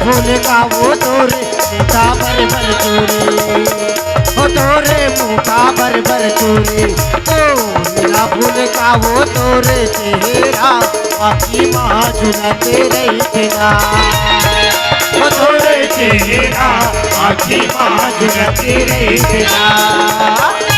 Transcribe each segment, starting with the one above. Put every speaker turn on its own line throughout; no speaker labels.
फूल का वो तोरे सीता बर बर चोरी हो तोरे मुँह का बर बर चोरी ओ नीला फूल का वो तोरे चेहरा आखी माँ झुलाते रही तेरा वो तोरे चेहरा आखी माँ झुलाते रही तेरा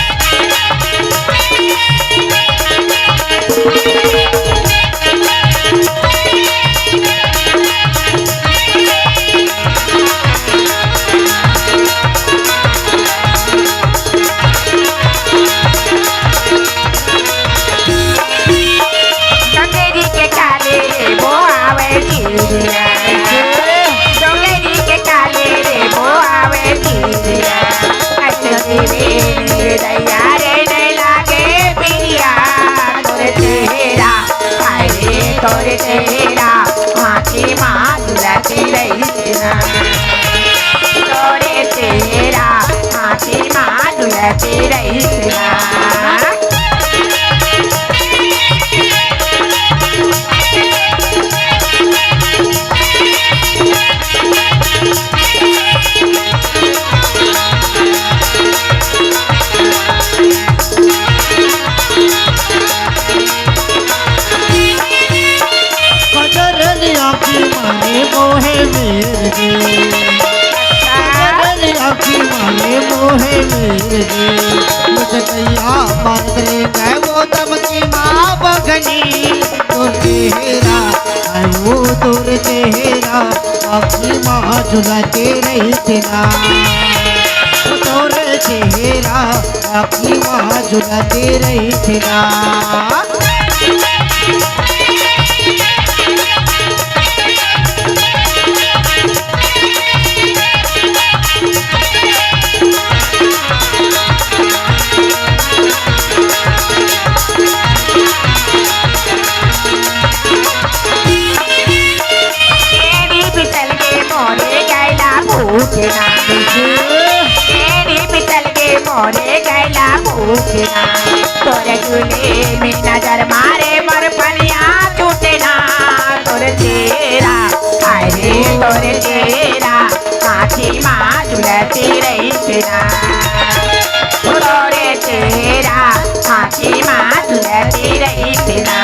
तोरे तेरा आँखी माँ झुलाती रही तेरा तोरे तेरा आँखी माँ झुलाती रही तेरा
मोहे मेरे आँखी माने मोहे मेरे मुझे कैया मार गए वो दमकी माँ बगनी तोर चेहरा है वो तोर चेहरा आँखी माँ झुलाते रही तेरा तोर चेहरा आँखी माँ झुलाते रही तेरा
मोरे गैला भूखना तोरे झूले में नजर मारे पर पनिया टूटना तोरे चेहरा हाय रे तोरे चेहरा आँखी माँ झुलाती रही तेरा तोरे चेहरा आँखी माँ झुलाती रही तेरा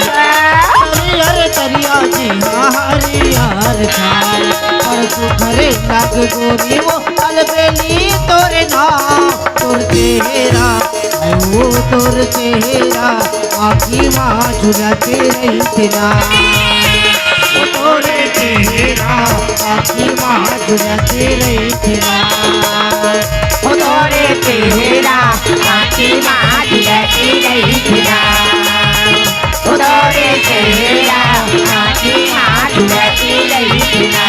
हरियर तरिया जी हरियर छाल पर सुखरे लग गोरी वो अलबेली तोरे नाम तोर चेहरा वो तोर चेहरा आँखी माँ झुलाते रही तेरा वो तोरे चेहरा आँखी माँ झुलाते रही तेरा
वो तोरे चेहरा आँखी माँ झुलाती रही तेरा वो तोरे चेहरा आँखी माँ झुलाती रही तेरा